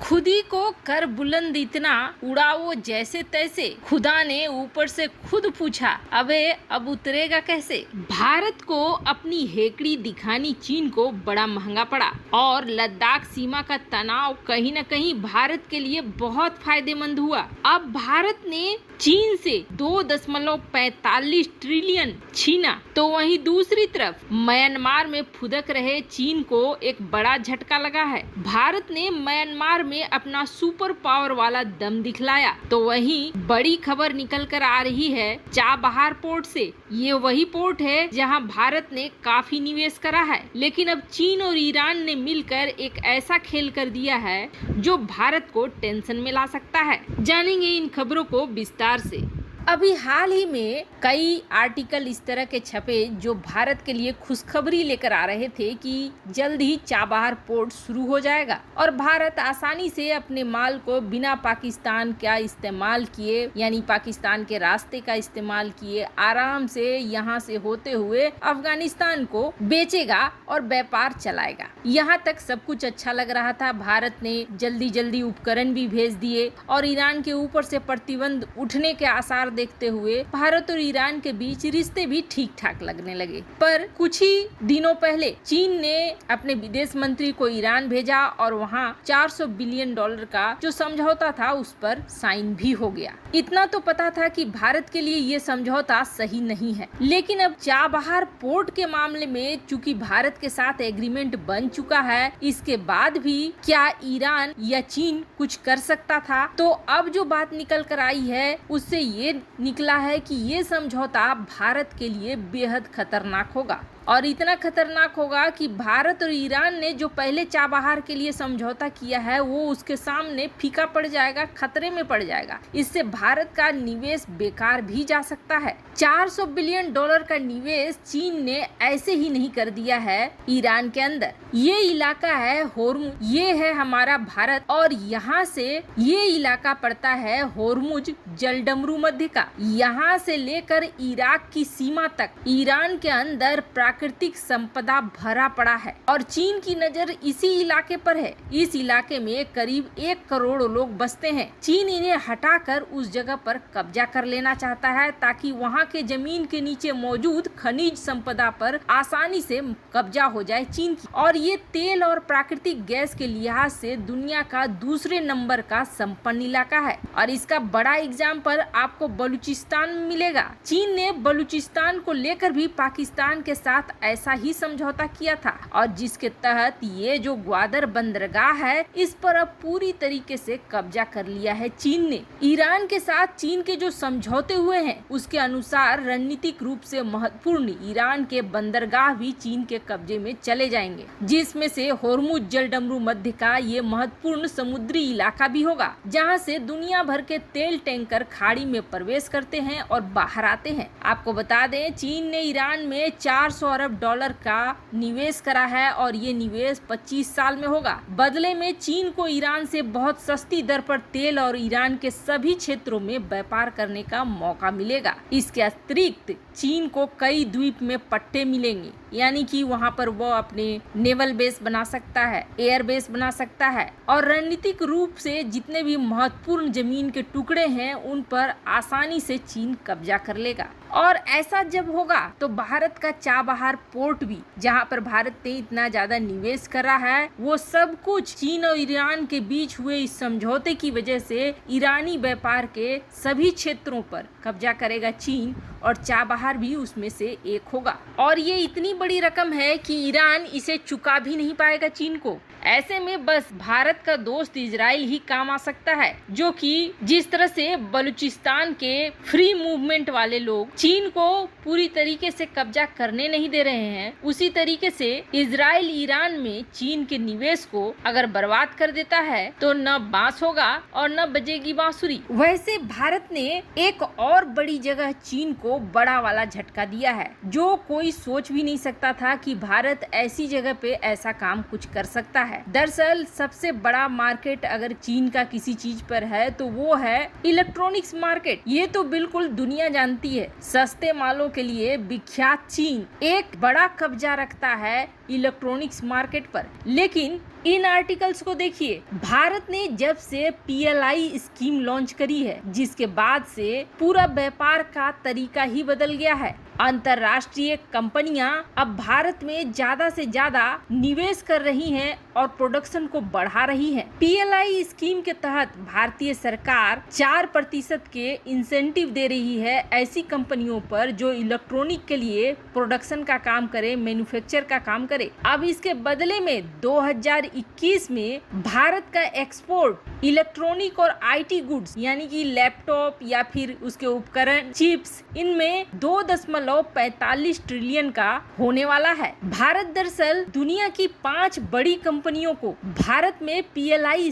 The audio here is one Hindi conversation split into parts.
खुद ही को कर बुलंद इतना उड़ा वो जैसे तैसे, खुदा ने ऊपर से खुद पूछा अबे अब उतरेगा कैसे। भारत को अपनी हेकड़ी दिखानी चीन को बड़ा महंगा पड़ा और लद्दाख सीमा का तनाव कहीं न कहीं भारत के लिए बहुत फायदेमंद हुआ। अब भारत ने चीन से 2.45 ट्रिलियन छीना, तो वहीं दूसरी तरफ म्यांमार में फुदक रहे चीन को एक बड़ा झटका लगा है। भारत ने म्यांमार में अपना सुपर पावर वाला दम दिखलाया। तो वहीं बड़ी खबर निकल कर आ रही है चाबहार पोर्ट से। ये वही पोर्ट है जहां भारत ने काफी निवेश करा है, लेकिन अब चीन और ईरान ने मिलकर एक ऐसा खेल कर दिया है जो भारत को टेंशन में ला सकता है। जानेंगे इन खबरों को विस्तार से। अभी हाल ही में कई आर्टिकल इस तरह के छपे जो भारत के लिए खुशखबरी लेकर आ रहे थे कि जल्द ही चाबहार पोर्ट शुरू हो जाएगा और भारत आसानी से अपने माल को बिना पाकिस्तान का इस्तेमाल किए, यानी पाकिस्तान के रास्ते का इस्तेमाल किए, आराम से यहाँ से होते हुए अफगानिस्तान को बेचेगा और व्यापार चलाएगा। यहाँ तक सब कुछ अच्छा लग रहा था। भारत ने जल्दी जल्दी उपकरण भी भेज दिए और ईरान के ऊपर से प्रतिबंध उठने के आसार देखते हुए भारत और ईरान के बीच रिश्ते भी ठीक ठाक लगने लगे। पर कुछ ही दिनों पहले चीन ने अपने विदेश मंत्री को ईरान भेजा और वहां $400 बिलियन का जो समझौता था उस पर साइन भी हो गया। इतना तो पता था कि भारत के लिए ये समझौता सही नहीं है, लेकिन अब चाबहार पोर्ट के मामले में चूंकि भारत के साथ एग्रीमेंट बन चुका है, इसके बाद भी क्या ईरान या चीन कुछ कर सकता था? तो अब जो बात निकल कर आई है उससे ये निकला है कि ये समझौता भारत के लिए बेहद खतरनाक होगा और इतना खतरनाक होगा कि भारत और ईरान ने जो पहले चाबहार के लिए समझौता किया है वो उसके सामने फीका पड़ जाएगा, खतरे में पड़ जाएगा। इससे भारत का निवेश बेकार भी जा सकता है। $400 बिलियन का निवेश चीन ने ऐसे ही नहीं कर दिया है ईरान के अंदर। ये इलाका है होर्मुज, ये है हमारा भारत और यहाँ से ये इलाका पड़ता है होर्मुज जलडमरू मध्य का। यहाँ से लेकर इराक की सीमा तक ईरान के अंदर प्राकृतिक संपदा भरा पड़ा है और चीन की नजर इसी इलाके पर है। इस इलाके में करीब 1 करोड़ लोग बसते हैं। चीन इन्हें हटाकर उस जगह पर कब्जा कर लेना चाहता है ताकि वहां के जमीन के नीचे मौजूद खनिज संपदा पर आसानी से कब्जा हो जाए चीन की। और ये तेल और प्राकृतिक गैस के लिहाज से दुनिया का दूसरे नंबर का संपन्न इलाका है और इसका बड़ा एग्जाम्पल आपको बलूचिस्तान में मिलेगा। चीन ने बलूचिस्तान को लेकर भी पाकिस्तान के साथ ऐसा ही समझौता किया था और जिसके तहत ये जो ग्वादर बंदरगाह है इस पर अब पूरी तरीके से कब्जा कर लिया है चीन ने। ईरान के साथ चीन के जो समझौते हुए हैं उसके अनुसार रणनीतिक रूप से महत्वपूर्ण ईरान के बंदरगाह भी चीन के कब्जे में चले जाएंगे, जिसमें से होर्मुज जलडमरू मध्य का ये महत्वपूर्ण समुद्री इलाका भी होगा जहाँ से दुनिया भर के तेल टैंकर खाड़ी में प्रवेश करते हैं और बाहर आते हैं। आपको बता दें चीन ने ईरान में $400 अरब का निवेश करा है और ये निवेश 25 साल में होगा। बदले में चीन को ईरान से बहुत सस्ती दर पर तेल और ईरान के सभी क्षेत्रों में व्यापार करने का मौका मिलेगा। इसके अतिरिक्त चीन को कई द्वीप में पट्टे मिलेंगे, यानी कि वहां पर वो अपने नेवल बेस बना सकता है, एयर बेस बना सकता है और रणनीतिक रूप से जितने भी महत्वपूर्ण जमीन के टुकड़े हैं उन पर आसानी से चीन कब्जा कर लेगा। और ऐसा जब होगा तो भारत का चाबहार पोर्ट भी, जहां पर भारत ने इतना ज्यादा निवेश करा है, वो सब कुछ चीन और ईरान के बीच हुए इस समझौते की वजह से ईरानी व्यापार के सभी क्षेत्रों पर कब्जा करेगा चीन और चाबहार भी उसमें से एक होगा। और ये इतनी बड़ी रकम है कि ईरान इसे चुका भी नहीं पाएगा चीन को। ऐसे में बस भारत का दोस्त इजराइल ही काम आ सकता है, जो कि जिस तरह से बलूचिस्तान के फ्री मूवमेंट वाले लोग चीन को पूरी तरीके से कब्जा करने नहीं दे रहे हैं, उसी तरीके से इजराइल ईरान में चीन के निवेश को अगर बर्बाद कर देता है तो न बांस होगा और न बजेगी बांसुरी। वैसे भारत ने एक और बड़ी जगह चीन को बड़ा वाला झटका दिया है, जो कोई सोच भी नहीं सकता था कि भारत ऐसी जगह पे ऐसा काम कुछ कर सकता है। दरअसल सबसे बड़ा मार्केट अगर चीन का किसी चीज पर है तो वो है इलेक्ट्रॉनिक्स मार्केट। ये तो बिल्कुल दुनिया जानती है, सस्ते मालों के लिए विख्यात चीन एक बड़ा कब्जा रखता है इलेक्ट्रॉनिक्स मार्केट पर। लेकिन इन आर्टिकल्स को देखिए। भारत ने जब से PLI स्कीम लॉन्च करी है, जिसके बाद से पूरा व्यापार का तरीका ही बदल गया है। अंतरराष्ट्रीय कंपनियां अब भारत में ज्यादा से ज्यादा निवेश कर रही हैं और प्रोडक्शन को बढ़ा रही हैं। PLI स्कीम के तहत भारतीय सरकार 4% के इंसेंटिव दे रही है ऐसी कंपनियों पर जो इलेक्ट्रॉनिक के लिए प्रोडक्शन का काम करे, मैन्युफैक्चर का काम करे। अब इसके बदले में 2021 में भारत का एक्सपोर्ट इलेक्ट्रॉनिक और IT गुड्स यानी कि लैपटॉप या फिर उसके उपकरण, चिप्स, इनमें 2.45 ट्रिलियन का होने वाला है। भारत दरअसल दुनिया की 5 बड़ी कंपनियों को भारत में PLI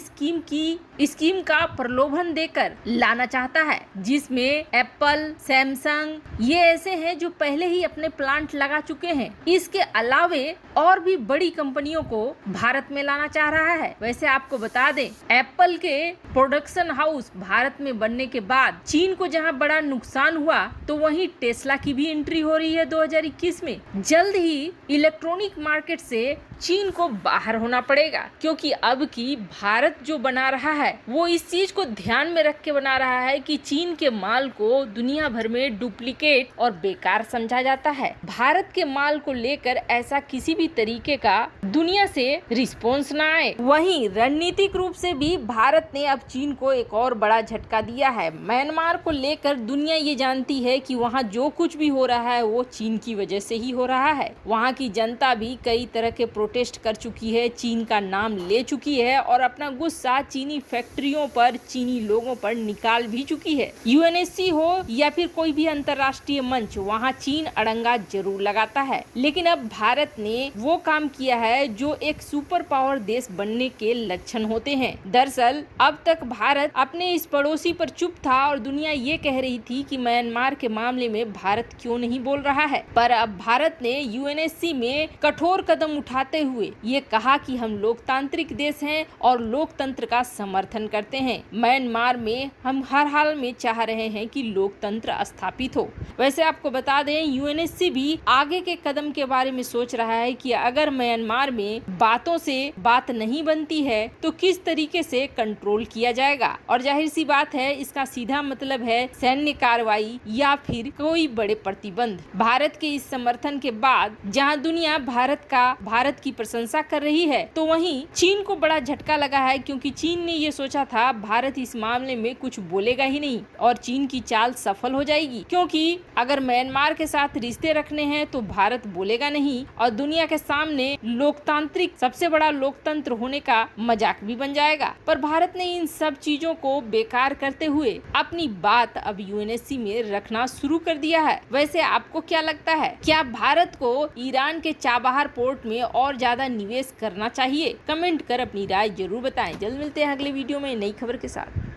स्कीम का प्रलोभन देकर लाना चाहता है, जिसमें एप्पल, सैमसंग ये ऐसे हैं जो पहले ही अपने प्लांट लगा चुके हैं। इसके अलावे और भी बड़ी कंपनियों को भारत में लाना चाह रहा है। वैसे आपको बता दें, एप्पल के प्रोडक्शन हाउस भारत में बनने के बाद चीन को जहां बड़ा नुकसान हुआ, तो वहीं टेस्ला की भी एंट्री हो रही है 2021 में। जल्द ही इलेक्ट्रॉनिक मार्केट से चीन को बाहर होना पड़ेगा, क्योंकि अब की भारत जो बना रहा है वो इस चीज को ध्यान में रख के बना रहा है कि चीन के माल को दुनिया भर में डुप्लीकेट और बेकार समझा जाता है। भारत के माल को लेकर ऐसा किसी भी तरीके का दुनिया से रिस्पॉन्स ना आए। वहीं रणनीतिक रूप से भी भारत ने अब चीन को एक और बड़ा झटका दिया है। म्यांमार को लेकर दुनिया ये जानती है कि वहाँ जो कुछ भी हो रहा है वो चीन की वजह से ही हो रहा है। वहाँ की जनता भी कई तरह के प्रोटेस्ट कर चुकी है, चीन का नाम ले चुकी है और अपना गुस्सा चीनी फैक्ट्रियों पर, चीनी लोगों पर निकाल भी चुकी है। UNSC हो या फिर कोई भी अंतर्राष्ट्रीय मंच, वहाँ चीन अड़ंगा जरूर लगाता है। लेकिन अब भारत ने वो काम किया है जो एक सुपर पावर देश बनने के लक्षण होते हैं। दरअसल अब तक भारत अपने इस पड़ोसी पर चुप था और दुनिया ये कह रही थी कि म्यांमार के मामले में भारत क्यों नहीं बोल रहा है। पर अब भारत ने UNSC में कठोर कदम उठाते हुए ये कहा कि हम लोकतांत्रिक देश हैं और लोकतंत्र का समर्थन करते हैं। म्यांमार में हम हर हाल में चाह रहे हैं कि लोकतंत्र स्थापित हो। वैसे आपको बता दें, UNSC भी आगे के कदम के बारे में सोच रहा है कि अगर म्यांमार में बातों से बात नहीं बनती है तो किस तरीके से कंट्रोल किया जाएगा। और जाहिर सी बात है, इसका सीधा मतलब है सैन्य कार्रवाई या फिर कोई बड़े प्रतिबंध। भारत के इस समर्थन के बाद जहां दुनिया भारत की प्रशंसा कर रही है, तो वहीं चीन को बड़ा झटका लगा है, क्योंकि चीन ने ये सोचा था भारत इस मामले में कुछ बोलेगा ही नहीं और चीन की चाल सफल हो जाएगी, क्योंकि अगर म्यांमार के साथ रिश्ते रखने हैं तो भारत बोलेगा नहीं और दुनिया के सामने लोकतांत्रिक सबसे बड़ा लोकतंत्र होने का मजाक भी बन जाएगा। पर भारत ने इन सब चीजों को बेकार करते हुए अपनी बात अब UNSC में रखना शुरू कर दिया है। वैसे आपको क्या लगता है, क्या भारत को ईरान के चाबहार पोर्ट में और ज्यादा निवेश करना चाहिए? कमेंट कर अपनी राय जरूर बताएं। जल्द मिलते हैं अगले वीडियो में नई खबर के साथ।